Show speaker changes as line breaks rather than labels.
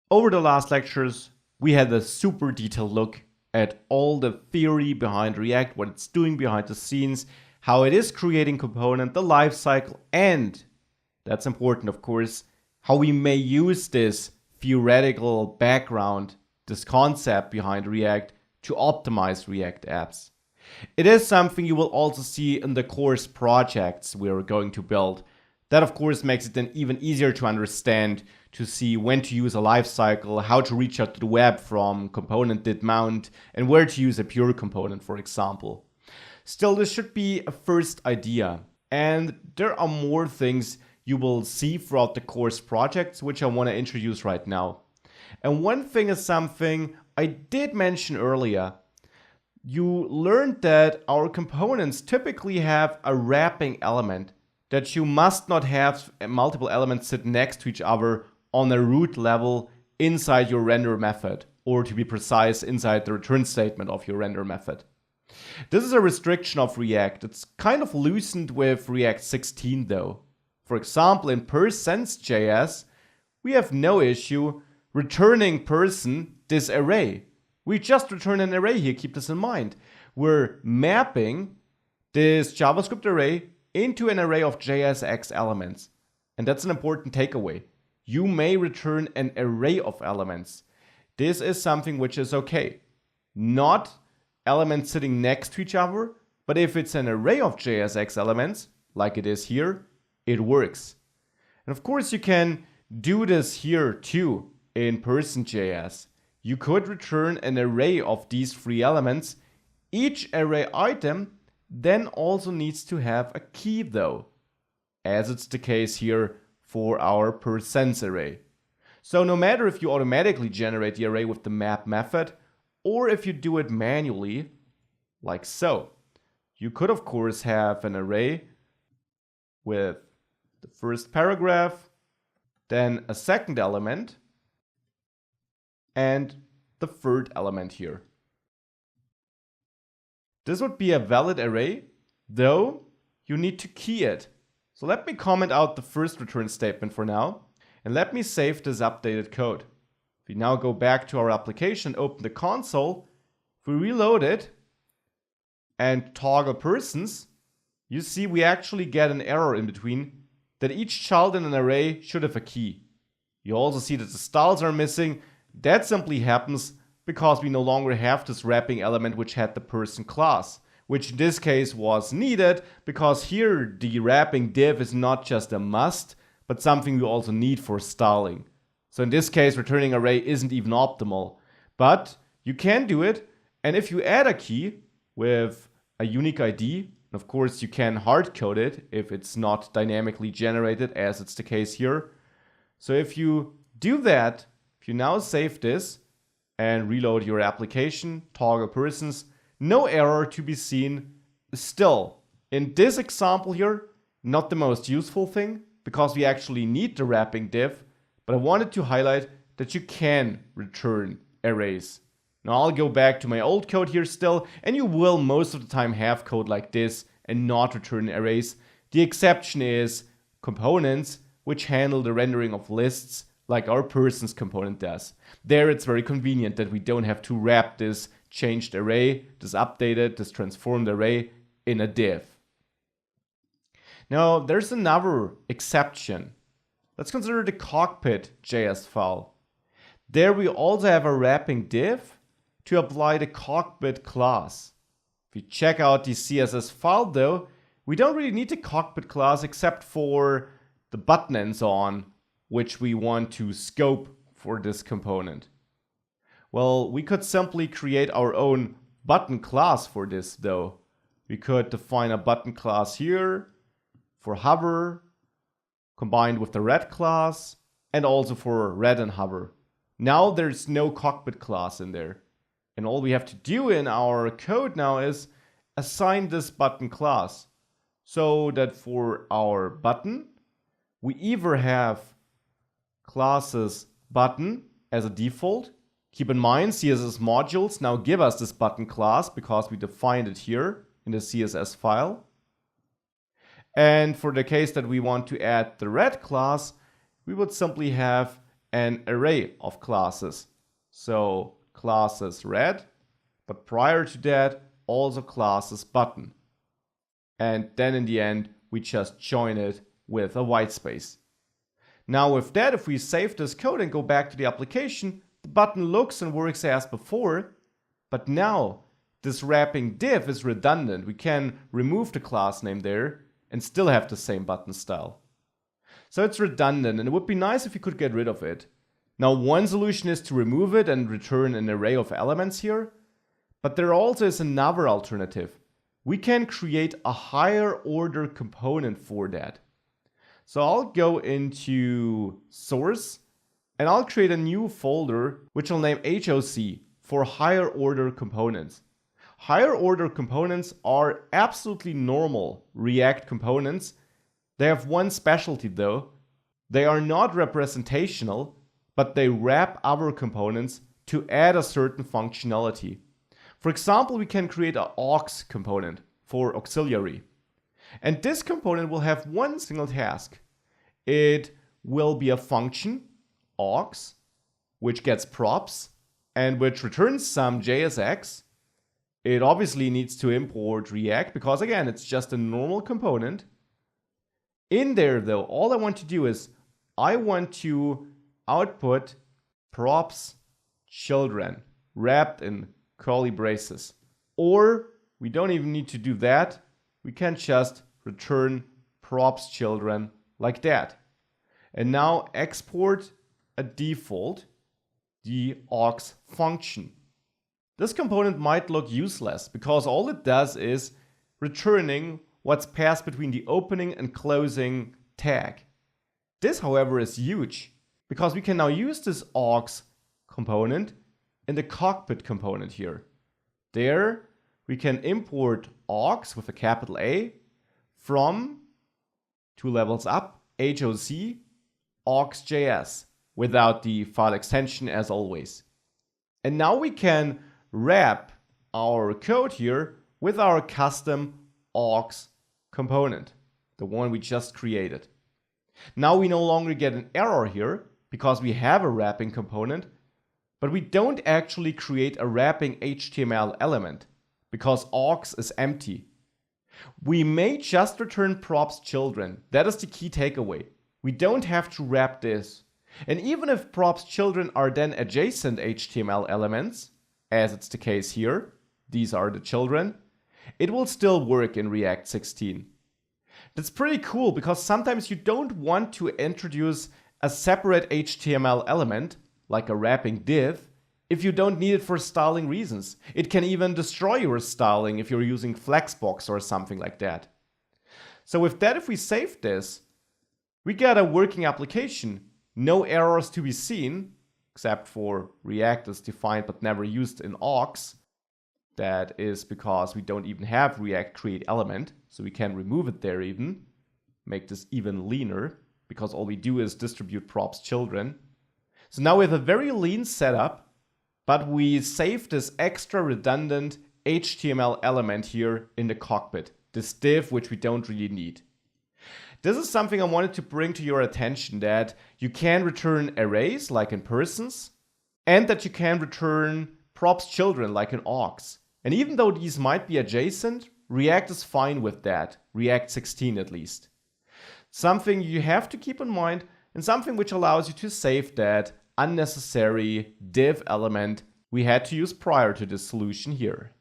Over the last lectures, we had a super detailed look at all the theory behind React, what it's doing behind the scenes, how it is creating component, the life cycle, and that's important, of course, how we may use this theoretical background, this concept behind React to optimize React apps. It is something you will also see in the course projects we're going to build. That, of course, makes it then even easier to understand, to see when to use a lifecycle, how to reach out to the web from component did mount, and where to use a pure component, for example. Still, this should be a first idea. And there are more things you will see throughout the course projects, which I want to introduce right now. And one thing is something I did mention earlier. You learned that our components typically have a wrapping element, that you must not have multiple elements sit next to each other on a root level inside your render method, or to be precise, inside the return statement of your render method. This is a restriction of React. It's kind of loosened with React 16 though. For example, in %JS, we have no issue returning person this array. We just return an array here, keep this in mind. We're mapping this JavaScript array into an array of JSX elements. And that's an important takeaway. You may return an array of elements. This is something which is okay. Not elements sitting next to each other, but if it's an array of JSX elements, like it is here, it works. And of course you can do this here too in %JS. You could return an array of these three elements. Each array item then also needs to have a key though, as it's the case here for our % array. So no matter if you automatically generate the array with the map method, or if you do it manually, like so, you could of course have an array with the first paragraph, then a second element, and the third element here. This would be a valid array, though you need to key it. So let me comment out the first return statement for now, and let me save this updated code. If we now go back to our application, open the console, if we reload it and toggle persons, you see we actually get an error in between that each child in an array should have a key. You also see that the styles are missing. That simply happens because we no longer have this wrapping element which had the person class, which in this case was needed because here the wrapping div is not just a must, but something we also need for styling. So in this case, returning array isn't even optimal, but you can do it. And if you add a key with a unique ID, of course you can hard code it if it's not dynamically generated, as it's the case here. So if you do that, if you now save this and reload your application, toggle persons, no error to be seen. Still, in this example here, not the most useful thing because we actually need the wrapping div, but I wanted to highlight that you can return arrays. Now I'll go back to my old code here still, and you will most of the time have code like this and not return arrays. The exception is components which handle the rendering of lists like our persons component does. There it's very convenient that we don't have to wrap this changed array, this updated, this transformed array in a div. Now there's another exception. Let's consider the cockpit.js file. There we also have a wrapping div to apply the cockpit class. If we check out the CSS file though, we don't really need the cockpit class except for the button and so on, which we want to scope for this component. Well, we could simply create our own button class for this though. We could define a button class here for hover, combined with the red class, and also for red and hover. Now there's no cockpit class in there. And all we have to do in our code now is assign this button class, so that for our button, we either have classes button as a default. Keep in mind, CSS modules now give us this button class because we defined it here in the CSS file. And for the case that we want to add the red class, we would simply have an array of classes. So classes red, but prior to that, also classes button. And then in the end, we just join it with a white space. Now with that, if we save this code and go back to the application, the button looks and works as before, but now this wrapping div is redundant. We can remove the class name there and still have the same button style. So it's redundant, and it would be nice if you could get rid of it. Now one solution is to remove it and return an array of elements here, but there also is another alternative. We can create a higher order component for that. So I'll go into source and I'll create a new folder which I'll name HOC for higher order components. Higher order components are absolutely normal React components. They have one specialty though. They are not representational, but they wrap other components to add a certain functionality. For example, we can create an aux component for auxiliary. And this component will have one single task. It will be a function, aux, which gets props and which returns some JSX. It obviously needs to import React because again, it's just a normal component. In there though, all I want to do is I want to output props children wrapped in curly braces. Or we don't even need to do that. We can just return props children like that. And now export a default, the aux function. This component might look useless because all it does is returning what's passed between the opening and closing tag. This, however, is huge because we can now use this aux component in the cockpit component here. There we can import aux with a capital A from 2 levels up, HOC, aux.js without the file extension as always. And now we can wrap our code here with our custom aux component, the one we just created. Now we no longer get an error here because we have a wrapping component, but we don't actually create a wrapping HTML element because aux is empty. We may just return props children. That is the key takeaway. We don't have to wrap this. And even if props children are then adjacent HTML elements, as it's the case here, these are the children, it will still work in React 16. That's pretty cool because sometimes you don't want to introduce a separate HTML element, like a wrapping div, if you don't need it for styling reasons. It can even destroy your styling if you're using Flexbox or something like that. So with that, if we save this, we get a working application. No errors to be seen, except for React is defined but never used in aux. That is because we don't even have React create element, so we can remove it there even, make this even leaner, because all we do is distribute props children. So now we have a very lean setup, but we save this extra redundant HTML element here in the cockpit, this div which we don't really need. This is something I wanted to bring to your attention, that you can return arrays like in persons, and that you can return props children like in aux. And even though these might be adjacent, React is fine with that, React 16 at least. Something you have to keep in mind, and something which allows you to save that unnecessary div element we had to use prior to this solution here.